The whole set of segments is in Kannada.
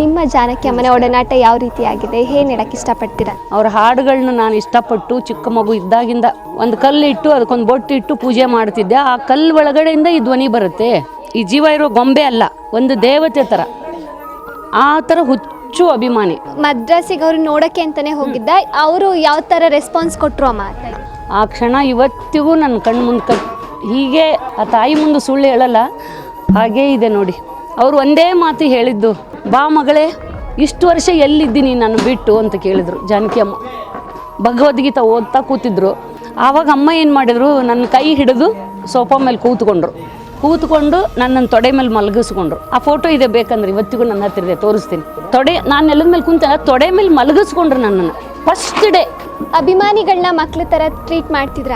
ನಿಮ್ಮ ಜಾನಕಿ ಅಮ್ಮನ ಒಡನಾಟ ಯಾವ ರೀತಿಯಾಗಿದೆ, ಏನು ಹೇಳಕ್ಕೆ ಇಷ್ಟಪಡ್ತೀರಾ? ಅವ್ರ ಹಾಡುಗಳನ್ನ ನಾನು ಇಷ್ಟಪಟ್ಟು ಚಿಕ್ಕ ಮಗು ಇದ್ದಾಗಿಂದ ಒಂದು ಕಲ್ಲು ಇಟ್ಟು ಅದಕ್ಕೊಂದು ಬೊಟ್ಟು ಇಟ್ಟು ಪೂಜೆ ಮಾಡ್ತಿದ್ದೆ. ಆ ಕಲ್ಲು ಒಳಗಡೆಯಿಂದ ಈ ಧ್ವನಿ ಬರುತ್ತೆ. ಈ ಜೀವ ಇರೋ ಗೊಂಬೆ ಅಲ್ಲ, ಒಂದು ದೇವತೆ ಥರ, ಆ ಥರ ಹುಚ್ಚು ಅಭಿಮಾನಿ. ಮದ್ರಾಸಿಗೆ ಅವರು ನೋಡೋಕ್ಕೆ ಅಂತಲೇ ಹೋಗಿದ್ದ, ಅವರು ಯಾವ ಥರ ರೆಸ್ಪಾನ್ಸ್ ಕೊಟ್ಟರು ಅಮ್ಮ? ಆ ಕ್ಷಣ ಇವತ್ತಿಗೂ ನನ್ನ ಕಣ್ಣು ಮುಂದೆ ಹೀಗೆ ಆ ತಾಯಿ ಮುಂದೆ ಸುಳ್ಳು ಹೇಳಲ್ಲ, ಹಾಗೇ ಇದೆ ನೋಡಿ. ಅವರು ಒಂದೇ ಮಾತು ಹೇಳಿದ್ದು, ಬಾ ಮಗಳೇ, ಇಷ್ಟು ವರ್ಷ ಎಲ್ಲಿದ್ದೀನಿ ನಾನು ಬಿಟ್ಟು ಅಂತ ಕೇಳಿದರು ಜಾನಕಿ ಅಮ್ಮ. ಭಗವದ್ಗೀತೆ ಓದ್ತಾ ಕೂತಿದ್ರು. ಆವಾಗ ಅಮ್ಮ ಏನು ಮಾಡಿದರು, ನನ್ನ ಕೈ ಹಿಡಿದು ಸೋಫಾ ಮೇಲೆ ಕೂತ್ಕೊಂಡು ನನ್ನನ್ನು ತೊಡೆ ಮೇಲೆ ಮಲಗಿಸ್ಕೊಂಡ್ರು. ಆ ಫೋಟೋ ಇದೆ, ಬೇಕಂದ್ರೆ ಇವತ್ತಿಗೂ ನನ್ನ ಹತ್ತಿರ ಇದೆ, ತೋರಿಸ್ತೀನಿ. ನಾನು ನೆಲದ ಮೇಲೆ ಕುಂತ ತೊಡೆ ಮೇಲೆ ಮಲಗಿಸ್ಕೊಂಡ್ರು ನನ್ನನ್ನು ಫಸ್ಟ್ ಡೇ. ಅಭಿಮಾನಿಗಳನ್ನ ಮಕ್ಳ ಥರ ಟ್ರೀಟ್ ಮಾಡ್ತಿದ್ರ?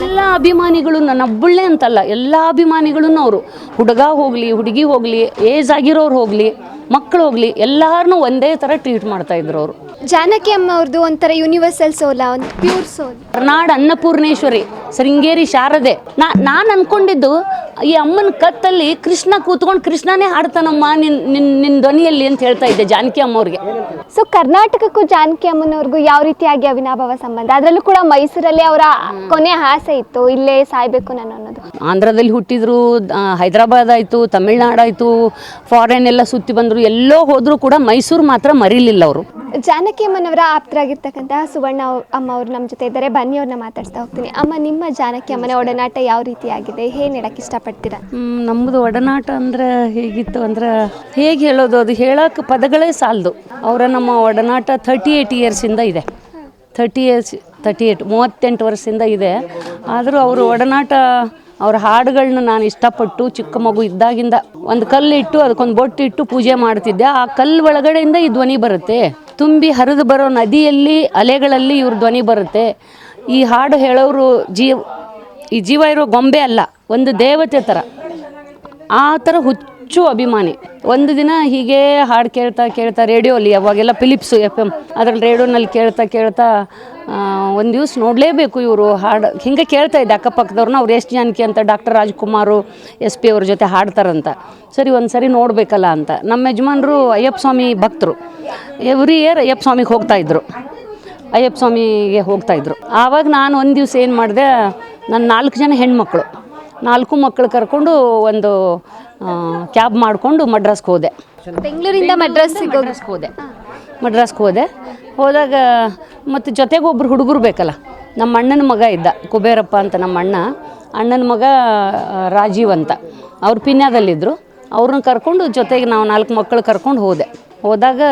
ಎಲ್ಲ ಅಭಿಮಾನಿಗಳು, ನನ್ನೊಬ್ಬಳೇ ಅಂತಲ್ಲ, ಎಲ್ಲ ಅಭಿಮಾನಿಗಳೂ ಅವರು, ಹುಡುಗ ಹೋಗಲಿ ಹುಡುಗಿ ಹೋಗಲಿ, ಏಜ್ ಆಗಿರೋರು ಹೋಗಲಿ, ಮಕ್ಕಳು ಹೋಗಲಿ, ಎಲ್ಲರನ್ನೂ ಒಂದೇ ಥರ ಟ್ರೀಟ್ ಮಾಡ್ತಾಯಿದ್ರು ಅವರು. ಜಾನಕಿ ಅಮ್ಮ ಅವ್ರದ್ದು ಒಂಥರ ಯೂನಿವರ್ಸಲ್ ಸೋಲ, ಒಂದು ಪ್ಯೂರ್ ಸೋಲ್. ಕರ್ನಾಡ ಅನ್ನಪೂರ್ಣೇಶ್ವರಿ, ಶೃಂಗೇರಿ ಶಾರದೆ. ನಾನು ಅಂದ್ಕೊಂಡಿದ್ದು ಈ ಅಮ್ಮನ ಕತ್ತಲ್ಲಿ ಕೃಷ್ಣ ಕೂತ್ಕೊಂಡು ಕೃಷ್ಣನೇ ಹಾಡ್ತಾನಮ್ಮ ನಿನ್ನ ಧ್ವನಿಯಲ್ಲಿ ಅಂತ ಹೇಳ್ತಾ ಇದ್ದೆ ಜಾನಕಿ ಅಮ್ಮವ್ರಿಗೆ. ಸೊ ಕರ್ನಾಟಕಕ್ಕೂ ಜಾನಕಿ ಅಮ್ಮನವ್ರಿಗೂ ಯಾವ ರೀತಿಯಾಗಿ ಅವಿನಾಭಾವ ಸಂಬಂಧ? ಅದರಲ್ಲೂ ಕೂಡ ಮೈಸೂರಲ್ಲಿ ಅವರ ಕೊನೆ ಆಸೆ ಇತ್ತು, ಇಲ್ಲೇ ಸಾಯ್ಬೇಕು ನಾನು ಅನ್ನೋದು. ಆಂಧ್ರದಲ್ಲಿ ಹುಟ್ಟಿದ್ರು, ಹೈದರಾಬಾದ್ ಆಯಿತು, ತಮಿಳ್ನಾಡಾಯಿತು, ಫಾರಿನ್ ಎಲ್ಲ ಸುತ್ತಿ ಬಂದರು, ಎಲ್ಲೋ ಹೋದರೂ ಕೂಡ ಮೈಸೂರು ಮಾತ್ರ ಮರೀಲಿಲ್ಲ ಅವರು. ಜಾನಕಿ ಅಮ್ಮನವರ ಆಪ್ತರಾಗಿರ್ತಕ್ಕಂತಹ ಸುವರ್ಣ ಅಮ್ಮ ಅವರು ನಮ್ಮ ಜೊತೆ ಇದ್ದಾರೆ, ಬನ್ನಿ ಅವ್ರನ್ನ ಮಾತಾಡ್ತಾ ಹೋಗ್ತೀನಿ. ಅಮ್ಮ, ನಿಮ್ಮ ಜಾನಕಿ ಅಮ್ಮನ ಒಡನಾಟ ಯಾವ ರೀತಿಯಾಗಿದೆ, ಏನು ಹೇಳಕ್ಕೆ ಇಷ್ಟಪಡ್ತೀರಾ? ನಮ್ಮದು ಒಡನಾಟ ಅಂದರೆ ಹೇಗಿತ್ತು ಅಂದ್ರೆ, ಹೇಗೆ ಹೇಳೋದು, ಅದು ಹೇಳೋಕ್ಕೆ ಪದಗಳೇ ಸಾಲದು. ನಮ್ಮ ಒಡನಾಟ 38 ಇಯರ್ಸಿಂದ ಇದೆ. 38 ವರ್ಷದಿಂದ ಇದೆ. ಆದರೂ ಅವರು ಒಡನಾಟ, ಅವ್ರ ಹಾಡುಗಳನ್ನ ನಾನು ಇಷ್ಟಪಟ್ಟು ಚಿಕ್ಕ ಮಗು ಇದ್ದಾಗಿಂದ ಒಂದು ಕಲ್ಲು ಇಟ್ಟು ಅದಕ್ಕೊಂದು ಬೊಟ್ಟು ಇಟ್ಟು ಪೂಜೆ ಮಾಡ್ತಿದ್ದೆ. ಆ ಕಲ್ಲು ಒಳಗಡೆಯಿಂದ ಈ ಧ್ವನಿ ಬರುತ್ತೆ. ತುಂಬಿ ಹರಿದು ಬರೋ ನದಿಯಲ್ಲಿ, ಅಲೆಗಳಲ್ಲಿ ಇವ್ರ ಧ್ವನಿ ಬರುತ್ತೆ. ಈ ಹಾಡು ಹೇಳೋರು ಈ ಜೀವ ಇರೋ ಗೊಂಬೆ ಅಲ್ಲ, ಒಂದು ದೇವತೆ ಥರ, ಆ ಥರ ಹುಚ್ಚು ಅಭಿಮಾನಿ. ಒಂದು ದಿನ ಹೀಗೆ ಹಾಡು ಕೇಳ್ತಾ ರೇಡಿಯೋಲಿ, ಅವಾಗೆಲ್ಲ ಫಿಲಿಪ್ಸು FM, ಅದರಲ್ಲಿ ರೇಡಿಯೋನಲ್ಲಿ ಕೇಳ್ತಾ ಒಂದು ದಿವಸ ನೋಡಲೇಬೇಕು ಇವರು ಹಾಡು. ಹಿಂಗೆ ಕೇಳ್ತಾ ಇದ್ದೆ ಅಕ್ಕಪಕ್ಕದವ್ರನ್ನ, ಅವ್ರು ಎಸ್ ಜಾನಕಿ ಅಂತ ಡಾಕ್ಟರ್ ರಾಜ್ಕುಮಾರು SP ಅವ್ರ ಜೊತೆ ಹಾಡ್ತಾರಂತ. ಸರಿ ಒಂದು ಸರಿ ನೋಡಬೇಕಲ್ಲ ಅಂತ. ನಮ್ಮ ಯಜಮಾನರು ಅಯ್ಯಪ್ಪ ಸ್ವಾಮಿ ಭಕ್ತರು, ಎವ್ರಿ ಇಯರ್ ಅಯ್ಯಪ್ಪ ಸ್ವಾಮಿಗೆ ಹೋಗ್ತಾಯಿದ್ರು, ಅಯ್ಯಪ್ಪ ಸ್ವಾಮಿಗೆ ಹೋಗ್ತಾಯಿದ್ರು. ಆವಾಗ ನಾನು ಒಂದು ದಿವಸ ಏನು ಮಾಡಿದೆ, ನನ್ನ 4 ಜನ ಹೆಣ್ಮಕ್ಳು, 4 ಮಕ್ಕಳು ಕರ್ಕೊಂಡು ಒಂದು ಕ್ಯಾಬ್ ಮಾಡಿಕೊಂಡು ಮಡ್ರಾಸ್ಗೆ ಹೋದೆ. ಬೆಂಗಳೂರಿಂದ ಮಡ್ರಾಸ್ಗೆ ಹೋದಾಗ ಮತ್ತು ಜೊತೆಗೆ ಒಬ್ಬರು ಹುಡುಗರು ಬೇಕಲ್ಲ. ನಮ್ಮ ಅಣ್ಣನ ಮಗ ಇದ್ದ, ಕುಬೇರಪ್ಪ ಅಂತ ನಮ್ಮ ಅಣ್ಣನ ಮಗ ರಾಜೀವ್ ಅಂತ, ಅವ್ರು ಪಿನ್ಯಾದಲ್ಲಿದ್ದರು. ಅವ್ರನ್ನ ಕರ್ಕೊಂಡು ಜೊತೆಗೆ ನಾವು 4 ಮಕ್ಕಳು ಕರ್ಕೊಂಡು ಹೋದಾಗ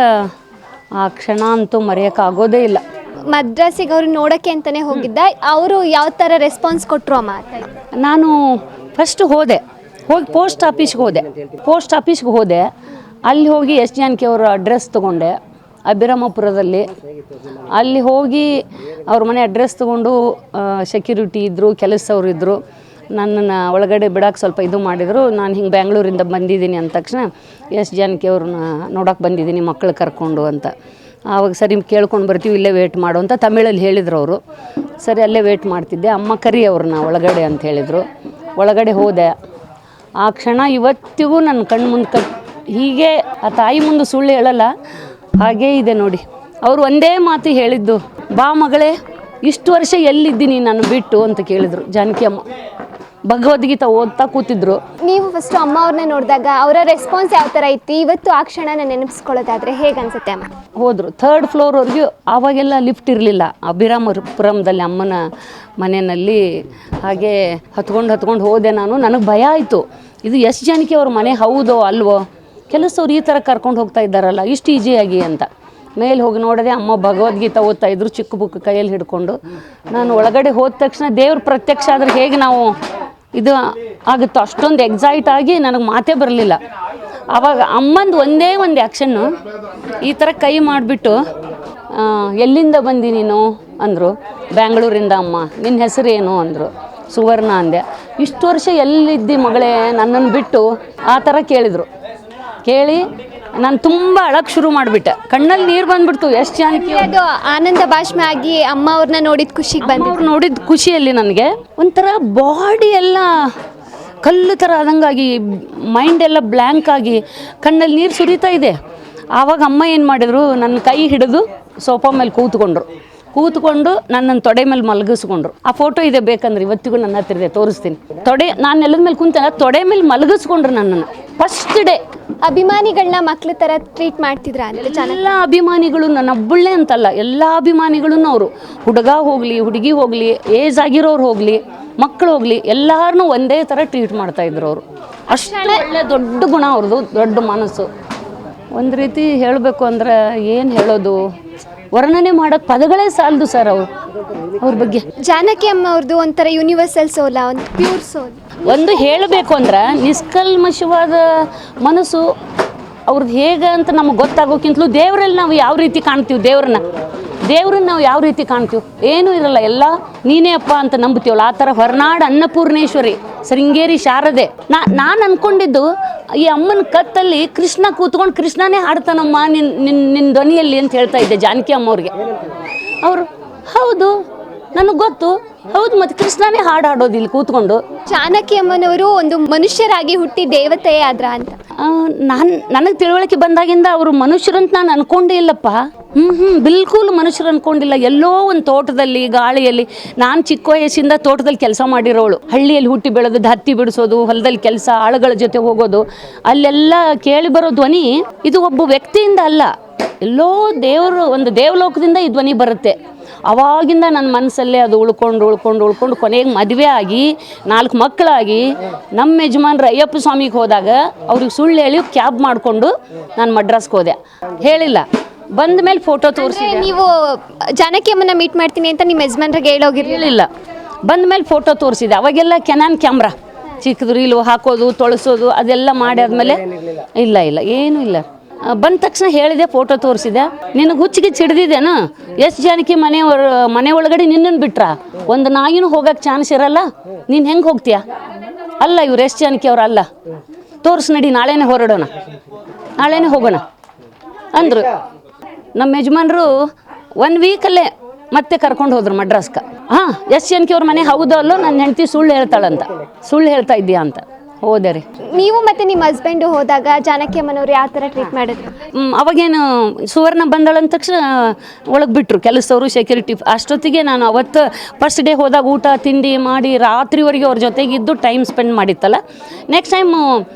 ಆ ಕ್ಷಣ ಅಂತೂ ಮರೆಯೋಕ್ಕಾಗೋದೇ ಇಲ್ಲ. ಮದ್ರಾಸಿಗೆ ಅವರು ನೋಡೋಕ್ಕೆ ಅಂತಲೇ ಹೋಗಿದ್ದ, ಅವರು ಯಾವ ಥರ ರೆಸ್ಪಾನ್ಸ್ ಕೊಟ್ಟರು ಅಮ್ಮ? ನಾನು ಫಸ್ಟ್ ಹೋಗಿ ಪೋಸ್ಟ್ ಆಫೀಸ್ಗೆ ಹೋದೆ. ಅಲ್ಲಿ ಹೋಗಿ ಎಸ್ ಜಾನಕಿ ಅವರ ಅಡ್ರೆಸ್ ತೊಗೊಂಡೆ, ಅಭಿರಾಮಪುರದಲ್ಲಿ. ಅಲ್ಲಿ ಹೋಗಿ ಅವ್ರ ಮನೆ ಅಡ್ರೆಸ್ ತೊಗೊಂಡು, ಸೆಕ್ಯೂರಿಟಿ ಇದ್ದರು, ಕೆಲಸದವ್ರು ಇದ್ದರು. ನನ್ನನ್ನು ಒಳಗಡೆ ಬಿಡೋಕ್ಕೆ ಸ್ವಲ್ಪ ಇದು ಮಾಡಿದರು. ನಾನು ಹಿಂಗೆ ಬ್ಯಾಂಗ್ಳೂರಿಂದ ಬಂದಿದ್ದೀನಿ ಅಂದ ತಕ್ಷಣ, ಎಸ್ ಜಾನಕಿ ಅವ್ರನ್ನ ನೋಡೋಕೆ ಬಂದಿದ್ದೀನಿ ಮಕ್ಕಳು ಕರ್ಕೊಂಡು ಅಂತ. ಆವಾಗ ಸರಿ ಕೇಳ್ಕೊಂಡು ಬರ್ತೀವಿ, ಇಲ್ಲೇ ವೇಟ್ ಮಾಡು ಅಂತ ತಮಿಳಲ್ಲಿ ಹೇಳಿದ್ರು ಅವರು. ಸರಿ ಅಲ್ಲೇ ವೇಟ್ ಮಾಡ್ತಿದ್ದೆ. ಅಮ್ಮ ಕರಿ ಅವ್ರನ್ನ ಒಳಗಡೆ ಅಂತ ಹೇಳಿದರು. ಒಳಗಡೆ ಹೋದೆ. ಆ ಕ್ಷಣ ಇವತ್ತಿಗೂ ನನ್ನ ಕಣ್ಣು ಮುಂದೆ ಹೀಗೆ ಆ ತಾಯಿ ಮುಂದೆ ಸುಳ್ಳು ಹೇಳಲ್ಲ, ಹಾಗೇ ಇದೆ ನೋಡಿ. ಅವರು ಒಂದೇ ಮಾತು ಹೇಳಿದ್ದು, ಬಾ ಮಗಳೇ, ಇಷ್ಟು ವರ್ಷ ಎಲ್ಲಿದ್ದೀನಿ ನಾನು ಬಿಟ್ಟು ಅಂತ ಕೇಳಿದರು ಜಾನಕಿ ಅಮ್ಮ. ಭಗವದ್ಗೀತೆ ಓದ್ತಾ ಕೂತಿದ್ರು. ನೀವು ಫಸ್ಟು ಅಮ್ಮ ಅವ್ರನ್ನ ನೋಡಿದಾಗ ಅವರ ರೆಸ್ಪಾನ್ಸ್ ಯಾವ ಥರ ಇತ್ತು? ಇವತ್ತು ಆ ಕ್ಷಣನ ನೆನಪಿಸ್ಕೊಳ್ಳೋದಾದರೆ ಹೇಗೆ ಅನ್ಸುತ್ತೆ ಅಮ್ಮ? ಹೋದರು 3rd ಫ್ಲೋರ್ವರೆಗೂ. ಆವಾಗೆಲ್ಲ ಲಿಫ್ಟ್ ಇರಲಿಲ್ಲ ಅಭಿರಾಮಪುರದಲ್ಲಿ ಅಮ್ಮನ ಮನೆಯಲ್ಲಿ. ಹಾಗೆ ಹತ್ಕೊಂಡು ಹೋದೆ ನಾನು. ನನಗೆ ಭಯ ಆಯಿತು, ಇದು ಎಸ್ ಜಾನಕಿ ಅವ್ರ ಮನೆ ಹೌದೋ ಅಲ್ವೋ, ಕೆಲಸವ್ರು ಈ ಥರ ಕರ್ಕೊಂಡು ಹೋಗ್ತಾ ಇದ್ದಾರಲ್ಲ ಇಷ್ಟು ಈಜಿಯಾಗಿ ಅಂತ. ಮೇಲೆ ಹೋಗಿ ನೋಡಿದೆ, ಅಮ್ಮ ಭಗವದ್ಗೀತೆ ಓದ್ತಾಯಿದ್ರು, ಚಿಕ್ಕ ಬುಕ್ ಕೈಯಲ್ಲಿ ಹಿಡ್ಕೊಂಡು. ನಾನು ಒಳಗಡೆ ಹೋದ ತಕ್ಷಣ ದೇವ್ರ ಪ್ರತ್ಯಕ್ಷ ಆದರೆ ಹೇಗೆ ನಾವು ಇದು ಆಗುತ್ತೋ ಅಷ್ಟೊಂದು ಎಕ್ಸೈಟ್ ಆಗಿ ನನಗೆ ಮಾತೇ ಬರಲಿಲ್ಲ. ಆವಾಗ ಅಮ್ಮಂದು ಒಂದೇ ಒಂದು ಆ್ಯಕ್ಷನ್ನು, ಈ ಥರ ಕೈ ಮಾಡಿಬಿಟ್ಟು, ಎಲ್ಲಿಂದ ಬಂದಿ ನೀನು ಅಂದರು. ಬ್ಯಾಂಗ್ಳೂರಿಂದ ಅಮ್ಮ. ನಿನ್ನ ಹೆಸರೇನು ಅಂದರು. ಸುವರ್ಣ ಅಂದೆ. ಇಷ್ಟು ವರ್ಷ ಎಲ್ಲಿದ್ದಿ ಮಗಳೇ ನನ್ನನ್ನು ಬಿಟ್ಟು ಆ ಥರ ಕೇಳಿ ನಾನು ತುಂಬ ಅಳಕ್ಕೆ ಶುರು ಮಾಡಿಬಿಟ್ಟೆ. ಕಣ್ಣಲ್ಲಿ ನೀರು ಬಂದುಬಿಡ್ತು. ಎಷ್ಟು ಜಾನಕಿ ಅದು ಆನಂದ ಭಾಷ್ಮ ಆಗಿ ಅಮ್ಮ ಅವ್ರನ್ನ ನೋಡಿದ ಖುಷಿಗೆ ಅವ್ರು ನೋಡಿದ ಖುಷಿಯಲ್ಲಿ ನನಗೆ ಒಂಥರ ಬಾಡಿ ಎಲ್ಲ ಕಲ್ಲು ಥರ ಆದಂಗಾಗಿ, ಮೈಂಡ್ ಎಲ್ಲ ಬ್ಲ್ಯಾಂಕ್ ಆಗಿ ಕಣ್ಣಲ್ಲಿ ನೀರು ಸುರಿತಾ ಇದೆ. ಆವಾಗ ಅಮ್ಮ ಏನು ಮಾಡಿದರು, ನನ್ನ ಕೈ ಹಿಡಿದು ಸೋಫಾ ಮೇಲೆ ಕೂತ್ಕೊಂಡು ನನ್ನನ್ನು ತೊಡೆ ಮೇಲೆ ಮಲಗಿಸ್ಕೊಂಡ್ರು. ಆ ಫೋಟೋ ಇದೆ, ಬೇಕಂದ್ರೆ ಇವತ್ತಿಗೂ ನನ್ನ ಹತ್ರ ಇದೆ, ತೋರಿಸ್ತೀನಿ. ನಾನು ನೆಲದ ಮೇಲೆ ಕುಂತಲ್ಲ, ತೊಡೆ ಮೇಲೆ ಮಲಗಿಸ್ಕೊಂಡ್ರು ನನ್ನನ್ನು ಫಸ್ಟ್ ಡೇ. ಅಭಿಮಾನಿಗಳನ್ನ ಮಕ್ಳ ಥರ ಟ್ರೀಟ್ ಮಾಡ್ತಿದ್ರ ಅಂತ ಎಲ್ಲ ಅಭಿಮಾನಿಗಳು, ನನ್ನೊಬ್ಬಳೇ ಅಂತಲ್ಲ, ಎಲ್ಲ ಅಭಿಮಾನಿಗಳೂ ಅವರು, ಹುಡುಗ ಹೋಗಲಿ ಹುಡುಗಿ ಹೋಗಲಿ, ಏಜ್ ಆಗಿರೋರು ಹೋಗಲಿ, ಮಕ್ಕಳು ಹೋಗಲಿ, ಎಲ್ಲರನ್ನೂ ಒಂದೇ ಥರ ಟ್ರೀಟ್ ಮಾಡ್ತಾಯಿದ್ರು ಅವರು. ಅಷ್ಟು ಒಳ್ಳೆ ದೊಡ್ಡ ಗುಣ ಅವ್ರದ್ದು, ದೊಡ್ಡ ಮನಸ್ಸು. ಒಂದು ರೀತಿ ಹೇಳಬೇಕು ಅಂದರೆ ಏನು ಹೇಳೋದು, ವರ್ಣನೆ ಮಾಡೋಕ್ಕೆ ಪದಗಳೇ ಸಾಲದು ಸರ್ ಅವ್ರ ಬಗ್ಗೆ. ಜಾನಕಿ ಅಮ್ಮ ಅವ್ರದ್ದು ಒಂಥರ ಯೂನಿವರ್ಸಲ್ ಸೋಲ, ಒಂದು ಪ್ಯೂರ್ ಸೋಲ್. ಒಂದು ಹೇಳಬೇಕು ಅಂದ್ರೆ ನಿಷ್ಕಲ್ಮಶವಾದ ಮನಸ್ಸು ಅವ್ರದ್ದು ಹೇಗೆ ಅಂತ ನಮಗೆ ಗೊತ್ತಾಗೋಕ್ಕಿಂತಲೂ ದೇವರಲ್ಲಿ ನಾವು ಯಾವ ರೀತಿ ಕಾಣ್ತೀವಿ, ದೇವ್ರನ್ನ ನಾವು ಯಾವ ರೀತಿ ಕಾಣ್ತೀವಿ, ಏನೂ ಇರಲ್ಲ, ಎಲ್ಲ ನೀನೇ ಅಪ್ಪ ಅಂತ ನಂಬ್ತೀವಲ್ಲ, ಆ ಥರ ಹೊರನಾಡು ಅನ್ನಪೂರ್ಣೇಶ್ವರಿ ಶೃಂಗೇರಿ ಶಾರದೆ. ನಾನು ಅಂದ್ಕೊಂಡಿದ್ದು ಈ ಅಮ್ಮನ ಕತ್ತಲ್ಲಿ ಕೃಷ್ಣ ಕೂತ್ಕೊಂಡು ಕೃಷ್ಣನೇ ಹಾಡ್ತಾನಮ್ಮ ನಿನ್ನ ಧ್ವನಿಯಲ್ಲಿ ಅಂತ ಹೇಳ್ತಾ ಇದ್ದೆ ಜಾನಕಿ ಅಮ್ಮವ್ರಿಗೆ. ಅವರು ಹೌದು ನನಗೆ ಗೊತ್ತು, ಹೌದು ಮತ್ತು ಕೃಷ್ಣನೇ ಹಾಡೋದು ಇಲ್ಲಿ ಕೂತ್ಕೊಂಡು. ಜಾನಕಿ ಅಮ್ಮನವರು ಒಂದು ಮನುಷ್ಯರಾಗಿ ಹುಟ್ಟಿ ದೇವತೆಯೇ ಆದ್ರ ಅಂತ ನನಗೆ ತಿಳುವಳಿಕೆ ಬಂದಾಗಿಂದ ಅವರು ಮನುಷ್ಯರಂತ ನಾನು ಅನ್ಕೊಂಡೇ ಇಲ್ಲಪ್ಪ. ಬಿಲ್ಕುಲ್ ಮನುಷ್ಯರು ಅನ್ಕೊಂಡಿಲ್ಲ. ಎಲ್ಲೋ ಒಂದು ತೋಟದಲ್ಲಿ ಗಾಳಿಯಲ್ಲಿ, ನಾನು ಚಿಕ್ಕ ವಯಸ್ಸಿಂದ ತೋಟದಲ್ಲಿ ಕೆಲಸ ಮಾಡಿರೋಳು, ಹಳ್ಳಿಯಲ್ಲಿ ಹುಟ್ಟಿ ಬೆಳೆದು ಹತ್ತಿ ಬಿಡಿಸೋದು, ಹೊಲದಲ್ಲಿ ಕೆಲಸ, ಆಳುಗಳ ಜೊತೆ ಹೋಗೋದು, ಅಲ್ಲೆಲ್ಲ ಕೇಳಿ ಬರೋ ಧ್ವನಿ ಇದು ಒಬ್ಬ ವ್ಯಕ್ತಿಯಿಂದ ಅಲ್ಲ, ಎಲ್ಲೋ ಒಂದು ದೇವಲೋಕದಿಂದ ಈ ಧ್ವನಿ ಬರುತ್ತೆ. ಅವಾಗಿಂದ ನನ್ನ ಮನಸ್ಸಲ್ಲೇ ಅದು ಉಳ್ಕೊಂಡು ಕೊನೆಗೆ ಮದುವೆ ಆಗಿ 4 ಮಕ್ಕಳಾಗಿ ನಮ್ಮ ಯಜಮಾನ್ರು ಅಯ್ಯಪ್ಪ ಸ್ವಾಮಿಗೆ ಹೋದಾಗ ಅವ್ರಿಗೆ ಸುಳ್ಳು ಹೇಳಿ ಕ್ಯಾಬ್ ಮಾಡಿಕೊಂಡು ನಾನು ಮಡ್ರಾಸ್ಗೆ ಹೋದೆ. ಹೇಳಿಲ್ಲ, ಬಂದ ಮೇಲೆ ಫೋಟೋ ತೋರಿಸಿದೆ. ನೀವು ಜಾನಕಿ ಅಮ್ಮನ ಮೀಟ್ ಮಾಡ್ತೀನಿ ಅಂತ ನಿಮ್ಮ ಯಜಮಾನ್ರಿಗೆ ಹೇಳಿಲ್ಲ, ಬಂದ ಮೇಲೆ ಫೋಟೋ ತೋರಿಸಿದೆ. ಅವಾಗೆಲ್ಲ ಕೆನಾನ್ ಕ್ಯಾಮ್ರಾ ಚಿಕ್ಕದು ರೀಲು ಹಾಕೋದು, ತೊಳಸೋದು ಅದೆಲ್ಲ ಮಾಡಿ ಆದಮೇಲೆ ಇಲ್ಲ ಏನೂ ಇಲ್ಲ. ಬಂದ ತಕ್ಷಣ ಹೇಳಿದೆ, ಫೋಟೋ ತೋರಿಸಿದೆ. ನಿನಗೆ ಹುಚ್ಚಿಗೆ ಚಿಡ್ದಿದ್ದೇನು, ಎಷ್ಟು ಜನಕ್ಕೆ ಮನೆ ಒಳಗಡೆ ನಿನ್ನನ್ನು ಬಿಟ್ರ ಒಂದು ನಾಯಿನೂ ಹೋಗೋಕ್ಕೆ ಚಾನ್ಸ್ ಇರಲ್ಲ, ನೀನು ಹೆಂಗೆ ಹೋಗ್ತೀಯ? ಅಲ್ಲ ಇವ್ರು ಎಷ್ಟು ಜನಕ್ಕೆ ಅವ್ರು ಅಲ್ಲ, ತೋರಿಸಿ ನಡಿ, ನಾಳೆನೇ ಹೊರಡೋಣ, ನಾಳೆನೇ ಹೋಗೋಣ ಅಂದರು. ನಮ್ಮ ಯಜಮಾನ್ರು 1 ವೀಕಲ್ಲೇ ಮತ್ತೆ ಕರ್ಕೊಂಡು ಹೋದ್ರು ಮಡ್ರಾಸ್ಗೆ. ಎಷ್ಟು ಜನಕ್ಕೆ ಅವ್ರ ಮನೆ ಹೌದೋ ಅಲ್ಲೋ, ನನ್ನ ಹೆಂಡತಿ ಸುಳ್ಳು ಹೇಳ್ತಾಳಂತ, ಸುಳ್ಳು ಹೇಳ್ತಾ ಇದ್ದೀಯಾ ಅಂತ. ಹೋದೆ ರೀ. ನೀವು ಮತ್ತು ನಿಮ್ಮ ಹಸ್ಬೆಂಡು ಹೋದಾಗ ಜಾನಕಿ ಅಮ್ಮನವ್ರು ಯಾವ ಥರ ಟ್ರೀಟ್ ಮಾಡಿದ್ರು? ಅವಾಗೇನು ಸುವರ್ಣ ಬಂದಳಂದ ತಕ್ಷಣ ಒಳಗೆ ಬಿಟ್ಟರು ಕೆಲಸದವರು, ಸೆಕ್ಯೂರಿಟಿ. ಅಷ್ಟೊತ್ತಿಗೆ ನಾನು ಅವತ್ತು ಫಸ್ಟ್ ಡೇ ಹೋದಾಗ ಊಟ ತಿಂಡಿ ಮಾಡಿ ರಾತ್ರಿವರೆಗೆ ಅವ್ರ ಜೊತೆಗಿದ್ದು ಟೈಮ್ ಸ್ಪೆಂಡ್ ಮಾಡಿತ್ತಲ್ಲ. ನೆಕ್ಸ್ಟ್ ಟೈಮು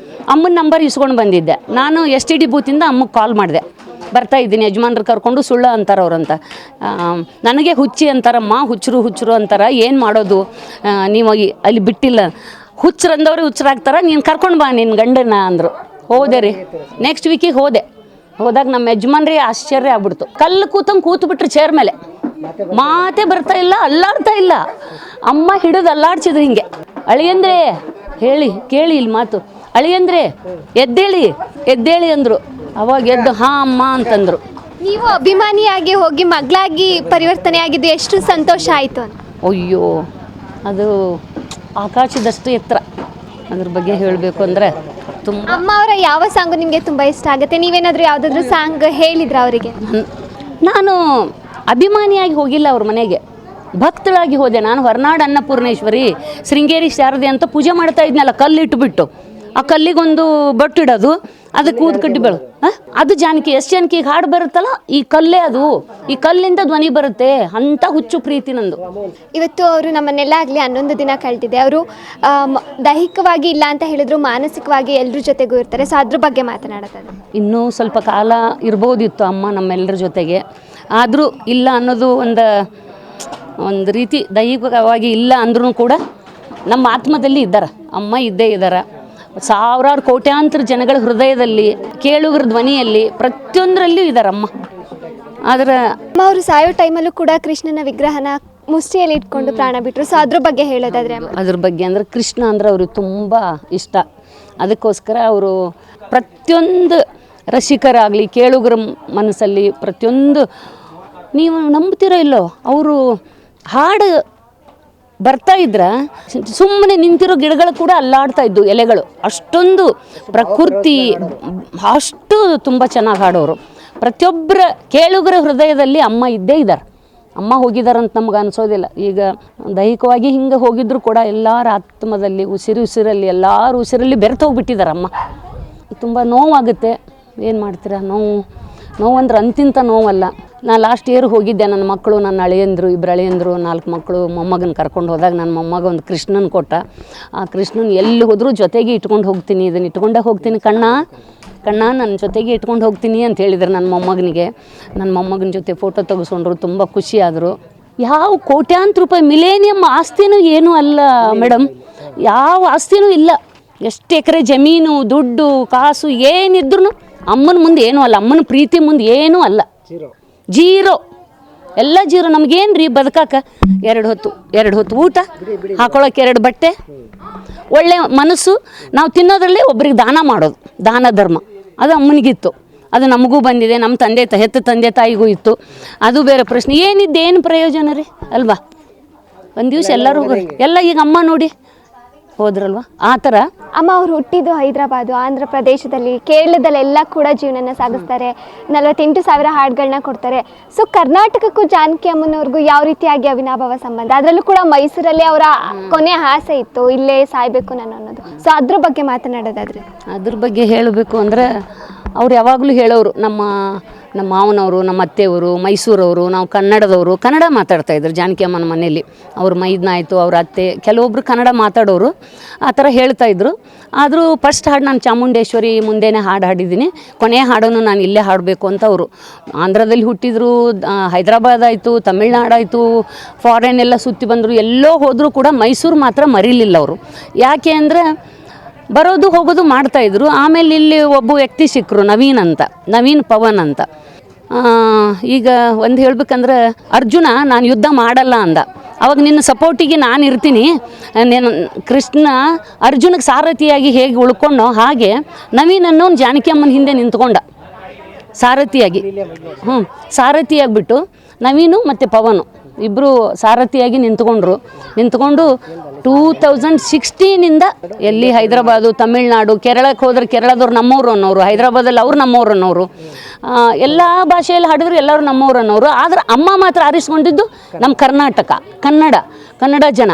ಅಮ್ಮನ ನಂಬರ್ ಇಸ್ಕೊಂಡು ಬಂದಿದ್ದೆ. ನಾನು STD ಬೂತಿಂದ ಅಮ್ಮಗೆ ಕಾಲ್ ಮಾಡಿದೆ, ಬರ್ತಾ ಇದ್ದೀನಿ ಯಜಮಾನ್ರು ಕರ್ಕೊಂಡು, ಸುಳ್ಳು ಅಂತಾರೆ ಅವ್ರಂತ. ನನಗೆ ಹುಚ್ಚಿ ಅಂತಾರಮ್ಮ, ಹುಚ್ಚರು ಅಂತಾರ, ಏನು ಮಾಡೋದು, ನೀವು ಅಲ್ಲಿ ಬಿಟ್ಟಿಲ್ಲ, ಹುಚ್ಚರಂದವ್ರು ಹುಚ್ಚರಾಗ್ತಾರ, ನೀನು ಕರ್ಕೊಂಡು ಬಾ ನಿನ್ನ ಗಂಡನ ಅಂದರು. ಹೋದೆ ರೀ. ನೆಕ್ಸ್ಟ್ ವೀಕಿಗೆ ಹೋದಾಗ ನಮ್ಮ ಯಜಮಾನ್ರಿಗೆ ಆಶ್ಚರ್ಯ ಆಗ್ಬಿಡ್ತು. ಕಲ್ಲು ಕೂತ್ಬಿಟ್ರು ಚೇರ್ ಮೇಲೆ, ಮಾತೇ ಬರ್ತಾ ಇಲ್ಲ, ಅಲ್ಲಾಡ್ತಾ ಇಲ್ಲ. ಅಮ್ಮ ಹಿಡಿದು ಅಲ್ಲಾಡ್ಸಿದ್ರು ಹಿಂಗೆ. ಅಳಿಯಂದ್ರೆ ಕೇಳಿ ಇಲ್ಲಿ ಮಾತು, ಅಳಿಯಂದ್ರೆ ಎದ್ದೇಳಿ ಅಂದರು. ಅವಾಗ ಎದ್ದು ಅಮ್ಮ ಅಂತಂದರು. ನೀವು ಅಭಿಮಾನಿಯಾಗಿ ಹೋಗಿ ಮಗಳಾಗಿ ಪರಿವರ್ತನೆ ಆಗಿದ್ದು ಎಷ್ಟು ಸಂತೋಷ ಆಯಿತು ಅಂತ? ಅಯ್ಯೋ, ಅದು ಆಕಾಶದಷ್ಟು ಎತ್ತರ. ಅದ್ರ ಬಗ್ಗೆ ಹೇಳಬೇಕು ಅಂದರೆ ತುಂಬ. ಅಮ್ಮ ಅವರ ಯಾವ ಸಾಂಗು ನಿಮಗೆ ತುಂಬ ಇಷ್ಟ ಆಗುತ್ತೆ? ನೀವೇನಾದರೂ ಯಾವುದಾದ್ರೂ ಸಾಂಗ್ ಹೇಳಿದ್ರ ಅವರಿಗೆ? ನಾನು ಅಭಿಮಾನಿಯಾಗಿ ಹೋಗಿಲ್ಲ ಅವ್ರ ಮನೆಗೆ, ಭಕ್ತಳಾಗಿ ಹೋದೆ. ನಾನು ಹೊರನಾಡು ಅನ್ನಪೂರ್ಣೇಶ್ವರಿ ಶೃಂಗೇರಿ ಶಾರದೆ ಅಂತ ಪೂಜೆ ಮಾಡ್ತಾ ಇದ್ನಲ್ಲ, ಕಲ್ಲಿಟ್ಟುಬಿಟ್ಟು, ಆ ಕಲ್ಲಿಗೊಂದು ಬೊಟ್ಟಿಡೋದು, ಅದಕ್ಕೆ ಊದ್ಕಡ್ಡಿ ಬೆಳು, ಅದು ಜಾನಕಿ. ಎಷ್ಟು ಜನಕ್ಕೆ ಈಗ ಹಾಡು ಬರುತ್ತಲ್ಲ, ಈ ಕಲ್ಲೇ ಅದು, ಈ ಕಲ್ಲಿಂದ ಧ್ವನಿ ಬರುತ್ತೆ ಅಂತ ಹುಚ್ಚು ಪ್ರೀತಿ ನಂದು. ಇವತ್ತು ಅವರು ನಮ್ಮನ್ನೆಲ್ಲ ಆಗಲಿ 11 ದಿನ ಕಳೆದಿದೆ. ಅವರು ದೈಹಿಕವಾಗಿ ಇಲ್ಲ ಅಂತ ಹೇಳಿದ್ರು, ಮಾನಸಿಕವಾಗಿ ಎಲ್ಲರ ಜೊತೆಗೂ ಇರ್ತಾರೆ. ಸೊ ಅದ್ರ ಬಗ್ಗೆ ಮಾತನಾಡೋದು. ಇನ್ನೂ ಸ್ವಲ್ಪ ಕಾಲ ಇರ್ಬೋದಿತ್ತು ಅಮ್ಮ ನಮ್ಮೆಲ್ಲರ ಜೊತೆಗೆ, ಆದರೂ ಇಲ್ಲ ಅನ್ನೋದು ಒಂದು ರೀತಿ. ದೈಹಿಕವಾಗಿ ಇಲ್ಲ ಅಂದ್ರೂ ಕೂಡ ನಮ್ಮ ಆತ್ಮದಲ್ಲಿ ಇದ್ದಾರೆ, ಅಮ್ಮ ಇದ್ದೇ ಇದ್ದಾರೆ. ಸಾವಿರಾರು ಕೋಟ್ಯಾಂತರ ಜನಗಳ ಹೃದಯದಲ್ಲಿ, ಕೇಳುಗರ ಧ್ವನಿಯಲ್ಲಿ, ಪ್ರತಿಯೊಂದರಲ್ಲಿಯೂ ಇದ್ದಾರಮ್ಮ. ಆದರೆ ಅಮ್ಮ ಅವರು ಸಾಯೋ ಟೈಮಲ್ಲೂ ಕೂಡ ಕೃಷ್ಣನ ವಿಗ್ರಹನ ಮುಷ್ಟಿಯಲ್ಲಿ ಇಟ್ಕೊಂಡು ಪ್ರಾಣ ಬಿಟ್ಟರು. ಸೊ ಅದ್ರ ಬಗ್ಗೆ ಹೇಳೋದಾದ್ರೆ? ಅದ್ರ ಬಗ್ಗೆ ಅಂದರೆ ಕೃಷ್ಣ ಅಂದರೆ ಅವ್ರಿಗೆ ತುಂಬ ಇಷ್ಟ. ಅದಕ್ಕೋಸ್ಕರ ಅವರು ಪ್ರತಿಯೊಂದು ರಸಿಕರಾಗಲಿ, ಕೇಳುಗರ ಮನಸ್ಸಲ್ಲಿ ಪ್ರತಿಯೊಂದು, ನೀವು ನಂಬ್ತಿರೋ ಇಲ್ಲೋ, ಅವರು ಹಾಡು ಬರ್ತಾ ಇದ್ರೆ ಸುಮ್ಮನೆ ನಿಂತಿರೋ ಗಿಡಗಳು ಕೂಡ ಅಲ್ಲಾಡ್ತಾ ಇದ್ದು ಎಲೆಗಳು. ಅಷ್ಟೊಂದು ಪ್ರಕೃತಿ, ಅಷ್ಟು ತುಂಬ ಚೆನ್ನಾಗಿ ಹಾಡೋರು. ಪ್ರತಿಯೊಬ್ಬರ ಕೇಳುಗರ ಹೃದಯದಲ್ಲಿ ಅಮ್ಮ ಇದ್ದೇ ಇದ್ದಾರೆ. ಅಮ್ಮ ಹೋಗಿದಾರಂತ ನಮ್ಗೆ ಅನಿಸೋದಿಲ್ಲ. ಈಗ ದೈಹಿಕವಾಗಿ ಹಿಂಗೆ ಹೋಗಿದ್ರು ಕೂಡ ಎಲ್ಲರ ಆತ್ಮದಲ್ಲಿ, ಉಸಿರಲ್ಲಿ ಎಲ್ಲರ ಉಸಿರಲ್ಲಿ ಬೆರೆತು ಹೋಗ್ಬಿಟ್ಟಿದ್ದಾರೆ ಅಮ್ಮ. ತುಂಬ ನೋವಾಗುತ್ತೆ. ಏನು ಮಾಡ್ತೀರಾ, ನೋವು ಅಂದ್ರೆ ಅಂತಿಂತ ನೋವಲ್ಲ. ನಾನು ಲಾಸ್ಟ್ ಇಯರ್ ಹೋಗಿದ್ದೆ, ನನ್ನ ಮಕ್ಕಳು, ನನ್ನ ಅಳಿಯಂದರು, ಇಬ್ಬರು ಅಳಿಯಂದರು, 4 ಮಕ್ಕಳು, ಮೊಮ್ಮಗನ ಕರ್ಕೊಂಡು ಹೋದಾಗ ನನ್ನ ಮೊಮ್ಮಗ ಒಂದು ಕೃಷ್ಣನ ಕೊಟ್ಟ. ಆ ಕೃಷ್ಣನ ಎಲ್ಲಿ ಹೋದರೂ ಜೊತೆಗೆ ಇಟ್ಕೊಂಡು ಹೋಗ್ತೀನಿ, ಇದನ್ನು ಇಟ್ಕೊಂಡೇ ಹೋಗ್ತೀನಿ ಕಣ್ಣ ನನ್ನ ಜೊತೆಗೆ ಇಟ್ಕೊಂಡು ಹೋಗ್ತೀನಿ ಅಂತ ಹೇಳಿದ್ರು ನನ್ನ ಮೊಮ್ಮಗನಿಗೆ. ನನ್ನ ಮೊಮ್ಮಗನ ಜೊತೆ ಫೋಟೋ ತೆಗೆಸ್ಕೊಂಡ್ರು, ತುಂಬ ಖುಷಿಯಾದರು. ಯಾವ ಕೋಟ್ಯಾಂತರ ರೂಪಾಯಿ ಮಿಲೇನಿಯಮ್ ಆಸ್ತಿನೂ ಏನೂ ಅಲ್ಲ ಮೇಡಮ್, ಯಾವ ಆಸ್ತಿನೂ ಇಲ್ಲ. ಎಷ್ಟು ಎಕರೆ ಜಮೀನು, ದುಡ್ಡು, ಕಾಸು ಏನಿದ್ರು ಅಮ್ಮನ ಮುಂದೆ ಏನೂ ಅಲ್ಲ, ಅಮ್ಮನ ಪ್ರೀತಿ ಮುಂದೆ ಏನೂ ಅಲ್ಲ, ಜೀರೋ, ಎಲ್ಲ ಜೀರೋ. ನಮಗೇನು ರೀ ಬದುಕಾಕ? 2 ಹೊತ್ತು ಊಟ, ಹಾಕೊಳ್ಳೋಕೆ 2 ಬಟ್ಟೆ, ಒಳ್ಳೆ ಮನಸ್ಸು, ನಾವು ತಿನ್ನೋದ್ರಲ್ಲೇ ಒಬ್ರಿಗೆ ದಾನ ಮಾಡೋದು, ದಾನ ಧರ್ಮ, ಅದು ಅಮ್ಮನಿಗಿತ್ತು. ಅದು ನಮಗೂ ಬಂದಿದೆ, ನಮ್ಮ ಹೆತ್ತ ತಂದೆ ತಾಯಿಗೂ ಇತ್ತು. ಅದು ಬೇರೆ ಪ್ರಶ್ನೆ. ಏನು ಪ್ರಯೋಜನ ರೀ ಅಲ್ವಾ? ಒಂದು ದಿವಸ ಎಲ್ಲರೂ ಹೋಗ್ರಿ, ಎಲ್ಲ ಈಗ ಅಮ್ಮ ನೋಡಿ ಹೋದ್ರಲ್ವ ಆ ಥರ. ಅಮ್ಮ ಅವ್ರು ಹುಟ್ಟಿದ್ದು ಹೈದರಾಬಾದು, ಆಂಧ್ರ ಪ್ರದೇಶದಲ್ಲಿ, ಕೇರಳದಲ್ಲೆಲ್ಲ ಕೂಡ ಜೀವನನ ಸಾಗಿಸ್ತಾರೆ. 48,000 ಹಾಡುಗಳನ್ನ ಕೊಡ್ತಾರೆ. ಸೊ ಕರ್ನಾಟಕಕ್ಕೂ ಜಾನಕಿ ಅಮ್ಮನವ್ರಿಗೂ ಯಾವ ರೀತಿಯಾಗಿ ಅವಿನಾಭಾವ ಸಂಬಂಧ? ಅದರಲ್ಲೂ ಕೂಡ ಮೈಸೂರಲ್ಲಿ ಅವರ ಕೊನೆ ಆಸೆ ಇತ್ತು, ಇಲ್ಲೇ ಸಾಯ್ಬೇಕು ನಾನು ಅನ್ನೋದು. ಸೊ ಅದ್ರ ಬಗ್ಗೆ ಮಾತನಾಡೋದಾದ್ರೆ, ಅದ್ರ ಬಗ್ಗೆ ಹೇಳಬೇಕು ಅಂದರೆ ಅವ್ರು ಯಾವಾಗಲೂ ಹೇಳೋರು, ನಮ್ಮ ಮಾವನವರು, ನಮ್ಮ ಅತ್ತೆಯವರು, ಮೈಸೂರವರು, ನಾವು ಕನ್ನಡದವರು, ಕನ್ನಡ ಮಾತಾಡ್ತಾಯಿದ್ರು ಜಾನಕಿ ಅಮ್ಮನ ಮನೆಯಲ್ಲಿ. ಅವ್ರ ಮೈದ್ನ ಆಯಿತು, ಅವ್ರ ಅತ್ತೆ, ಕೆಲವೊಬ್ಬರು ಕನ್ನಡ ಮಾತಾಡೋರು, ಆ ಥರ ಹೇಳ್ತಾಯಿದ್ರು. ಆದರೂ ಫಸ್ಟ್ ಹಾಡು ನಾನು ಚಾಮುಂಡೇಶ್ವರಿ ಮುಂದೆನೇ ಹಾಡಿದ್ದೀನಿ, ಕೊನೆಯ ಹಾಡನ್ನು ನಾನು ಇಲ್ಲೇ ಹಾಡಬೇಕು ಅಂತ ಅವರು. ಆಂಧ್ರದಲ್ಲಿ ಹುಟ್ಟಿದ್ರು, ಹೈದರಾಬಾದ್ ಆಯಿತು, ತಮಿಳ್ನಾಡಾಯಿತು, ಫಾರಿನ್ ಎಲ್ಲ ಸುತ್ತಿ ಬಂದರು, ಎಲ್ಲೋ ಹೋದರೂ ಕೂಡ ಮೈಸೂರು ಮಾತ್ರ ಮರೀಲಿಲ್ಲ ಅವರು. ಯಾಕೆ ಅಂದರೆ ಬರೋದು ಹೋಗೋದು ಮಾಡ್ತಾಯಿದ್ರು. ಆಮೇಲೆ ಇಲ್ಲಿ ಒಬ್ಬ ವ್ಯಕ್ತಿ ಸಿಕ್ಕರು, ನವೀನ್ ಪವನ್ ಅಂತ. ಈಗ ಒಂದು ಹೇಳ್ಬೇಕಂದ್ರೆ, ಅರ್ಜುನ ನಾನು ಯುದ್ಧ ಮಾಡಲ್ಲ ಅಂದ. ಅವಾಗ ನಿನ್ನ ಸಪೋರ್ಟಿಗೆ ನಾನು ಇರ್ತೀನಿ, ನೀನು ಕೃಷ್ಣ ಅರ್ಜುನಿಗೆ ಸಾರಥಿಯಾಗಿ ಹೇಗೆ ಉಳ್ಕೊಂಡೋ ಹಾಗೆ ನವೀನ್ ಅನ್ನೋನು ಜಾನಕಿ ಅಮ್ಮನ ಹಿಂದೆ ನಿಂತ್ಕೊಂಡ ಸಾರಥಿಯಾಗಿ. ಸಾರಥಿಯಾಗಿಬಿಟ್ಟು ನವೀನು ಮತ್ತು ಪವನು ಇಬ್ಬರು ಸಾರಥಿಯಾಗಿ ನಿಂತ್ಕೊಂಡು 2016 ಎಲ್ಲಿ ಹೈದರಾಬಾದು, ತಮಿಳ್ನಾಡು, ಕೇರಳಕ್ಕೆ ಹೋದ್ರೆ ಕೇರಳದವ್ರು ನಮ್ಮವ್ರು ಅನ್ನೋರು, ಹೈದರಾಬಾದಲ್ಲಿ ಅವ್ರು ನಮ್ಮವ್ರು ಅನ್ನೋರು, ಎಲ್ಲ ಭಾಷೆಯಲ್ಲಿ ಹಾಡಿದ್ರು ಎಲ್ಲರೂ ನಮ್ಮವ್ರು ಅನ್ನೋರು. ಆದರೆ ಅಮ್ಮ ಮಾತ್ರ ಆರಿಸ್ಕೊಂಡಿದ್ದು ನಮ್ಮ ಕರ್ನಾಟಕ, ಕನ್ನಡ ಜನ.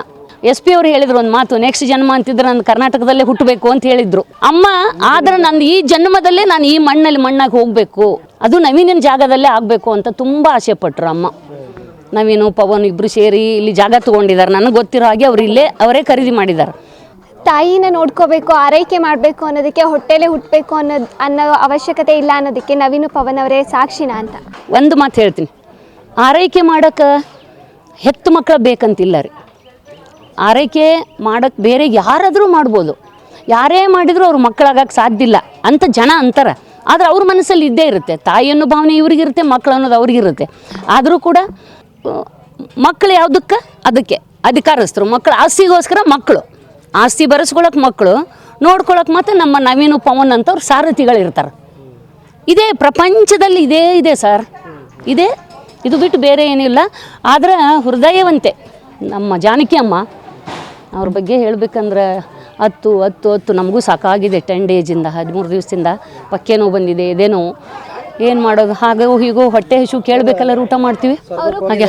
SP ಅವರು ಹೇಳಿದ್ರು ಒಂದು ಮಾತು, ನೆಕ್ಸ್ಟ್ ಜನ್ಮ ಅಂತಿದ್ರೆ ನಾನು ಕರ್ನಾಟಕದಲ್ಲೇ ಹುಟ್ಟಬೇಕು ಅಂತ ಹೇಳಿದ್ರು ಅಮ್ಮ. ಆದರೆ ನನ್ನ ಈ ಜನ್ಮದಲ್ಲೇ ನಾನು ಈ ಮಣ್ಣಾಗಿ ಹೋಗಬೇಕು, ಅದು ನವೀನಿನ ಜಾಗದಲ್ಲೇ ಆಗಬೇಕು ಅಂತ ತುಂಬ ಆಸೆ ಪಟ್ಟರು ಅಮ್ಮ. ನವೀನು ಪವನ್ ಇಬ್ಬರು ಸೇರಿ ಇಲ್ಲಿ ಜಾಗ ತೊಗೊಂಡಿದ್ದಾರೆ. ನನಗೆ ಗೊತ್ತಿರೋ ಹಾಗೆ ಅವರೇ ಖರೀದಿ ಮಾಡಿದ್ದಾರೆ. ತಾಯಿನ ನೋಡ್ಕೋಬೇಕು, ಆರೈಕೆ ಮಾಡಬೇಕು ಅನ್ನೋದಕ್ಕೆ, ಹೊಟ್ಟೆಲೇ ಹುಟ್ಟಬೇಕು ಅನ್ನೋ ಅವಶ್ಯಕತೆ ಇಲ್ಲ ಅನ್ನೋದಕ್ಕೆ ನವೀನು ಪವನ್ ಅವರೇ ಸಾಕ್ಷಿನ ಅಂತ ಒಂದು ಮಾತು ಹೇಳ್ತೀನಿ. ಆರೈಕೆ ಮಾಡೋಕ್ಕೆ ಹೆತ್ತು ಮಕ್ಕಳು ಬೇಕಂತಿಲ್ಲ ರೀ. ಆರೈಕೆ ಮಾಡೋಕ್ಕೆ ಬೇರೆ ಯಾರಾದರೂ ಮಾಡ್ಬೋದು, ಯಾರೇ ಮಾಡಿದರೂ ಅವ್ರ ಮಕ್ಕಳಾಗಕ್ಕೆ ಸಾಧ್ಯ ಇಲ್ಲ ಅಂತ ಜನ ಅಂತಾರೆ. ಆದರೆ ಅವ್ರ ಮನಸ್ಸಲ್ಲಿ ಇದ್ದೇ ಇರುತ್ತೆ, ತಾಯಿ ಅನ್ನೋ ಭಾವನೆ ಇವ್ರಿಗಿರುತ್ತೆ, ಮಕ್ಕಳು ಅನ್ನೋದು ಅವ್ರಿಗಿರುತ್ತೆ. ಆದರೂ ಕೂಡ ಮಕ್ಕಳು ಯಾವುದಕ್ಕೆ ಅದಕ್ಕೆ ಅಧಿಕಾರಸ್ಥರು. ಮಕ್ಕಳು ಆಸ್ತಿಗೋಸ್ಕರ ಮಕ್ಕಳು, ಆಸ್ತಿ ಬರೆಸ್ಕೊಳಕ್ಕೆ ಮಕ್ಕಳು, ನೋಡ್ಕೊಳಕ್ಕೆ ಮತ್ತು ನಮ್ಮ ನವೀನು ಪವನ್ ಅಂತವ್ರು ಸಾರಥಿಗಳಿರ್ತಾರೆ. ಇದೇ ಪ್ರಪಂಚದಲ್ಲಿ ಇದೆ ಸರ್, ಇದು ಬಿಟ್ಟು ಬೇರೆ ಏನಿಲ್ಲ. ಆದರೆ ಹೃದಯವಂತೆ ನಮ್ಮ ಜಾನಕಿ ಅಮ್ಮ. ಅವ್ರ ಬಗ್ಗೆ ಹೇಳಬೇಕಂದ್ರೆ ಹತ್ತು ನಮಗೂ ಸಾಕಾಗಿದೆ. 10 ಡೇಜಿಂದ 13 ದಿವಸದಿಂದ ಪಕ್ಕೆ ನೋವು ಬಂದಿದೆ, ಎದೆ ನೋವು. ಏನು ಮಾಡೋದು, ಹಾಗೋ ಹೀಗೋ ಹೊಟ್ಟೆ ಹಸು ಕೇಳಬೇಕಲ್ಲ, ಊಟ ಮಾಡ್ತೀವಿ. ಹಾಗೆ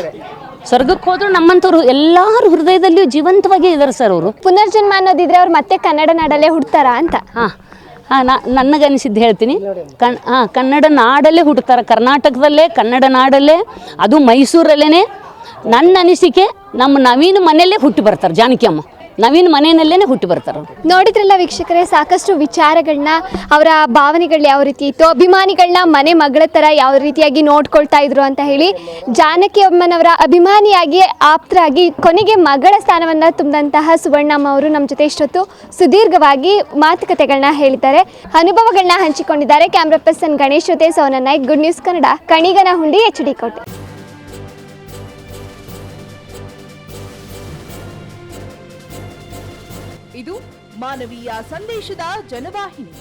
ಸ್ವರ್ಗಕ್ಕೆ ಹೋದ್ರು ನಮ್ಮಂಥವ್ರು ಎಲ್ಲರೂ ಹೃದಯದಲ್ಲಿಯೂ ಜೀವಂತವಾಗೇ ಇದ್ದಾರೆ ಸರ್. ಅವರು ಪುನರ್ಜನ್ಮ ಅನ್ನೋದಿದ್ರೆ ಅವ್ರು ಮತ್ತೆ ಕನ್ನಡ ನಾಡಲ್ಲೇ ಹುಡ್ತಾರ ಅಂತ. ನನಗನ್ನಿಸಿದ್ದು ಹೇಳ್ತೀನಿ. ಕನ್ನಡ ನಾಡಲ್ಲೇ ಹುಟ್ಟುತ್ತಾರೆ, ಕರ್ನಾಟಕದಲ್ಲೇ, ಕನ್ನಡ ನಾಡಲ್ಲೇ, ಅದು ಮೈಸೂರಲ್ಲೇ. ನನ್ನ ಅನಿಸಿಕೆ ನಮ್ಮ ನವೀನ ಮನೆಯಲ್ಲೇ ಹುಟ್ಟಿ ಬರ್ತಾರೆ ಜಾನಕಿ ಅಮ್ಮ, ನವೀನ ಮನೆಯಲ್ಲೇ ಹುಟ್ಟಿ ಬರ್ತಾರೆ. ನೋಡಿದ್ರಲ್ಲ ವೀಕ್ಷಕರೇ, ಸಾಕಷ್ಟು ವಿಚಾರಗಳನ್ನ, ಅವರ ಭಾವನೆಗಳು ಯಾವ ರೀತಿ ಇತ್ತು, ಅಭಿಮಾನಿಗಳನ್ನ ಮನೆ ಮಗಳ ಥರ ಯಾವ ರೀತಿಯಾಗಿ ನೋಡ್ಕೊಳ್ತಾ ಇದ್ರು ಅಂತ ಹೇಳಿ, ಜಾನಕಿ ಅಮ್ಮನವರ ಅಭಿಮಾನಿಯಾಗಿ ಆಪ್ತರಾಗಿ ಕೊನೆಗೆ ಮಗಳ ಸ್ಥಾನವನ್ನು ತುಂಬಿದಂತಹ ಸುವರ್ಣಮ್ಮ ಅವರು ನಮ್ಮ ಜೊತೆ ಇಷ್ಟೊತ್ತು ಸುದೀರ್ಘವಾಗಿ ಮಾತುಕತೆಗಳನ್ನ ಹೇಳಿದ್ದಾರೆ, ಅನುಭವಗಳನ್ನ ಹಂಚಿಕೊಂಡಿದ್ದಾರೆ. ಕ್ಯಾಮ್ರಾ ಪರ್ಸನ್ ಗಣೇಶ್ ಜೊತೆ Sona Naik, good news Kannada, Kaniganahundi, HD Kote. ಇದು ಮಾನವೀಯ ಸಂದೇಶದ ಜನವಾಹಿನಿ.